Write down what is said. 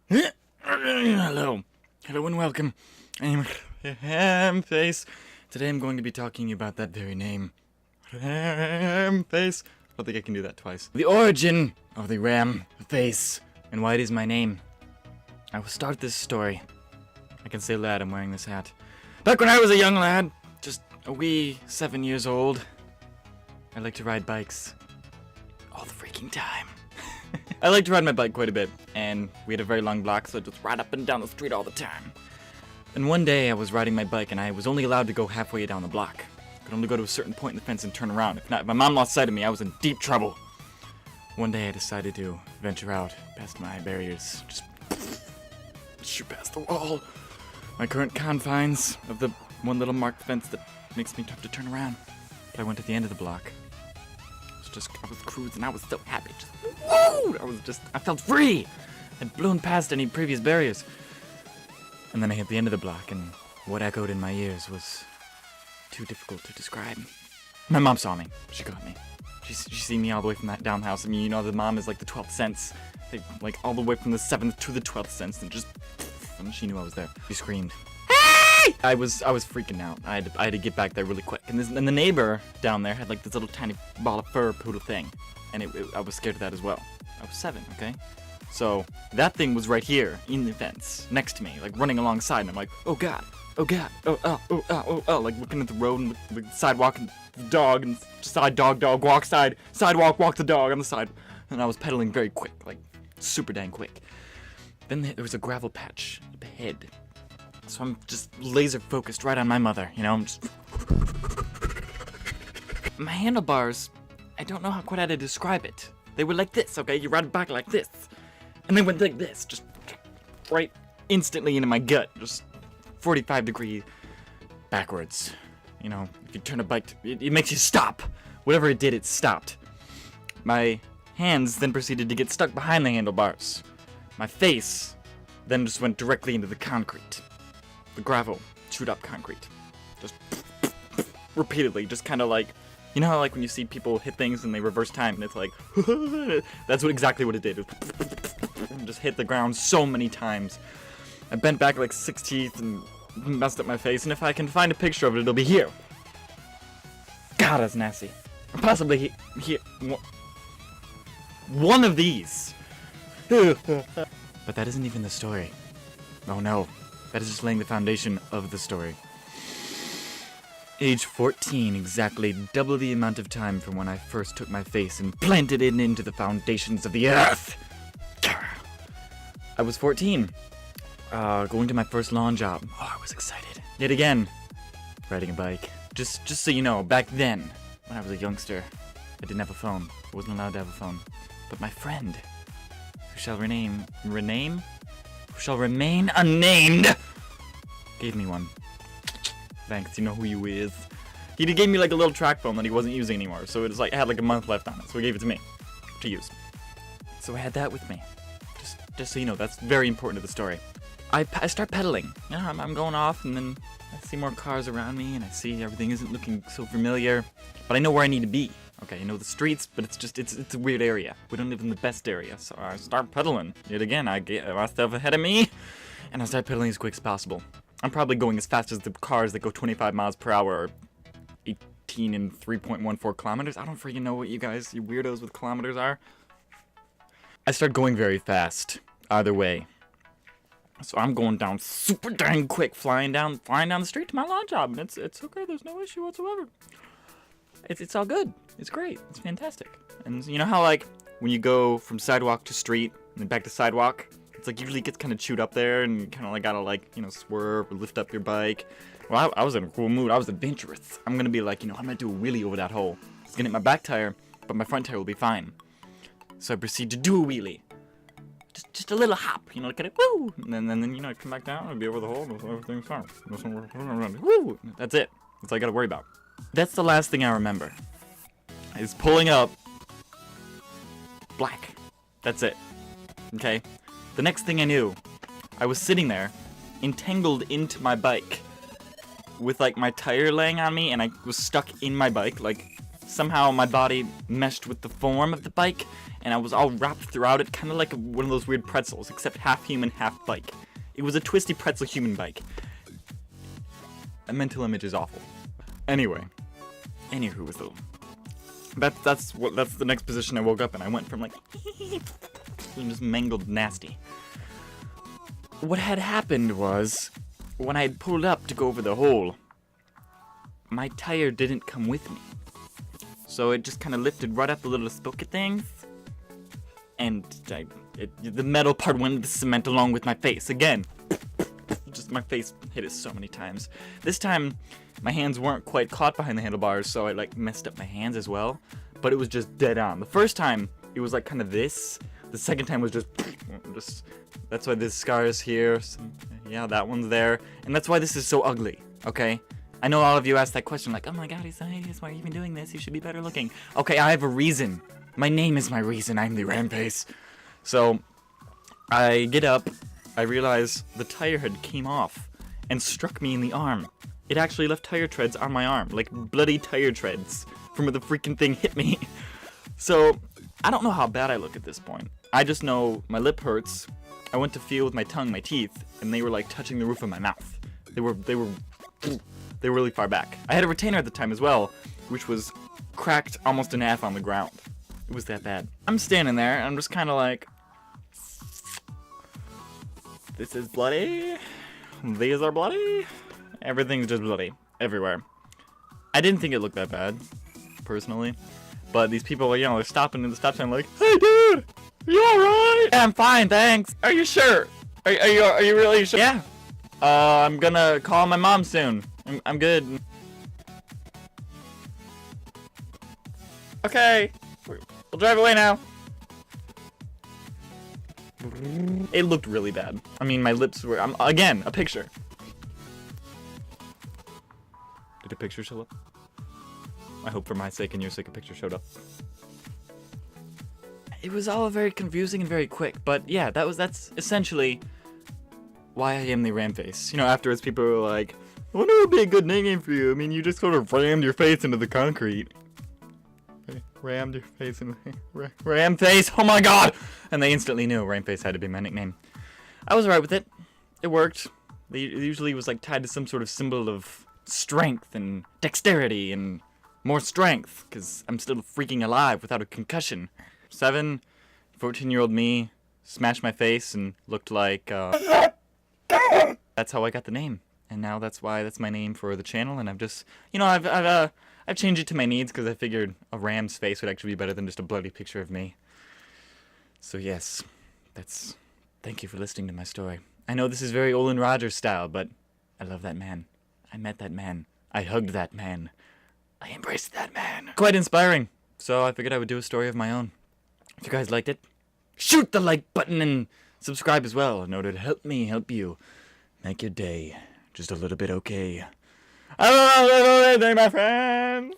Hello and welcome. I'm RAMFACE. Today I'm going to be talking about that very name. RAMFACE. I don't think I can do that twice. The origin of the RAMFACE and why it is my name. I will start this story. I can say lad, I'm wearing this hat. Back when I was a young lad, just a wee 7 years old, I liked to ride bikes all the freaking time. I like to ride my bike quite a bit, and we had a very long block, so I'd just ride up and down the street all the time. And one day I was riding my bike, and I was only allowed to go halfway down the block. I could only go to a certain point in the fence and turn around. If not, if my mom lost sight of me, I was in deep trouble. One day I decided to venture out past my barriers, just shoot past the wall. My current confines of the one little marked fence that makes me have to turn around. But I went to the end of the block. I was cruising, I was so happy. Just, woo! I felt free! I'd blown past any previous barriers. And then I hit the end of the block, and what echoed in my ears was too difficult to describe. My mom saw me. She got me. She seen me all the way from that down the house. I mean, you know, the mom is like the 12th sense. They, like, all the way from the 7th to the 12th sense, and just, and she knew I was there. She screamed. I was freaking out. I had to get back there really quick. And the neighbor down there had like this little tiny ball of fur poodle thing. And I was scared of that as well. I was 7, okay? So that thing was right here in the fence next to me, like running alongside. And I'm like, oh god, oh god, oh, like looking at the road and the sidewalk and the dog and dog, walk sidewalk, walk the dog on the side. And I was pedaling very quick, like super dang quick. Then there was a gravel patch up ahead. So I'm just laser focused right on my mother, you know, I'm just... My handlebars, I don't know how to describe it. They were like this, okay? You ride it back like this. And they went like this, just right instantly into my gut, just 45-degree backwards. You know, if you turn a bike, it makes you stop. Whatever it did, it stopped. My hands then proceeded to get stuck behind the handlebars. My face then just went directly into the concrete. The gravel, chewed up concrete. Just repeatedly, just kind of like, you know how like when you see people hit things and they reverse time and it's like, that's exactly what it did. It just hit the ground so many times. I bent back like 6 teeth and messed up my face, and if I can find a picture of it, it'll be here. God, that's nasty. Or possibly here. One of these. But that isn't even the story. Oh no. That is just laying the foundation of the story. Age 14, exactly double the amount of time from when I first took my face and planted it into the foundations of the earth. I was 14, going to my first lawn job. Oh, I was excited. Yet again, riding a bike. Just so you know, back then, when I was a youngster, I didn't have a phone. I wasn't allowed to have a phone. But my friend, who shall remain unnamed, gave me one. Thanks, you know who you is. He gave me like a little track phone that he wasn't using anymore, so it was like, it had like a month left on it, so he gave it to me to use. So I had that with me. Just so you know, that's very important to the story. I start pedaling. You know, I'm going off, and then I see more cars around me, and I see everything isn't looking so familiar, but I know where I need to be. Okay, I know the streets, but it's a weird area. We don't live in the best area, so I start pedaling. Yet again, I get myself ahead of me, and I start pedaling as quick as possible. I'm probably going as fast as the cars that go 25 miles per hour, or 18 and 3.14 kilometers. I don't freaking know what you weirdos with kilometers are. I start going very fast, either way. So I'm going down super dang quick, flying down the street to my lawn job, and it's okay. There's no issue whatsoever. It's all good. It's great. It's fantastic. And you know how like when you go from sidewalk to street and then back to sidewalk, it's like usually gets kind of chewed up there, and you kind of like gotta like, you know, swerve or lift up your bike. Well, I was in a cool mood. I was adventurous. I'm gonna be like, you know, I'm gonna do a wheelie over that hole. It's gonna hit my back tire, but my front tire will be fine. So I proceed to do a wheelie. Just a little hop, you know, look at it, woo! And then you know, I come back down and be over the hole, and everything's fine. Woo! That's it. That's all I gotta worry about. That's the last thing I remember. Is pulling up black. That's it. Okay? The next thing I knew, I was sitting there, entangled into my bike, with like my tire laying on me, and I was stuck in my bike, like somehow my body meshed with the form of the bike, and I was all wrapped throughout it, kind of like one of those weird pretzels, except half human, half bike. It was a twisty pretzel human bike. A mental image is awful. Anyway, anywho, that's the next position I woke up in. I went from like just mangled nasty. What had happened was, when I had pulled up to go over the hole, my tire didn't come with me. So it just kind of lifted right up the little spoket things, and the metal part went into the cement along with my face. Again, just my face hit it so many times. This time, my hands weren't quite caught behind the handlebars, so I like messed up my hands as well. But it was just dead on. The first time, it was like kind of this. The second time was just that's why this scar is here. So, yeah, that one's there. And that's why this is so ugly, okay? I know all of you asked that question, like, oh my god, he's so hideous, why are you even doing this? You should be better looking. Okay, I have a reason. My name is my reason. I'm the RAMFACE. So, I get up, I realize the tire head came off and struck me in the arm. It actually left tire treads on my arm, like bloody tire treads from where the freaking thing hit me. So, I don't know how bad I look at this point. I just know my lip hurts. I went to feel with my tongue, my teeth, and they were like touching the roof of my mouth. They were really far back. I had a retainer at the time as well, which was cracked almost in half on the ground. It was that bad. I'm standing there, and I'm just kind of like, this is bloody. These are bloody. Everything's just bloody everywhere. I didn't think it looked that bad, personally. But these people, you know, they're stopping in the stop sign like, hey dude, you alright? Yeah, I'm fine, thanks. Are you sure? Are you really sure? Yeah. I'm gonna call my mom soon. I'm good. Okay. We'll drive away now. It looked really bad. I mean, my lips were, again, a picture. Did a picture show up? I hope for my sake and your sake a picture showed up. It was all very confusing and very quick, but yeah, that's essentially why I am the RAMFACE. You know, afterwards people were like, I wonder what would be a good nickname for you. I mean, you just sort of rammed your face into the concrete. Rammed your face into the RAMFACE, oh my god! And they instantly knew RAMFACE had to be my nickname. I was alright with it. It worked. It usually was like tied to some sort of symbol of strength and dexterity and more strength, because I'm still freaking alive without a concussion. 14-year-old me smashed my face and looked like, that's how I got the name. And now that's my name for the channel, and I've just, you know, I've changed it to my needs, because I figured a ram's face would actually be better than just a bloody picture of me. So yes, thank you for listening to my story. I know this is very Olin Rogers style, but I love that man. I met that man. I hugged that man. I embraced that man. Quite inspiring. So I figured I would do a story of my own. If you guys liked it, shoot the like button and subscribe as well in order to help me help you make your day just a little bit okay. I don't know, my friends.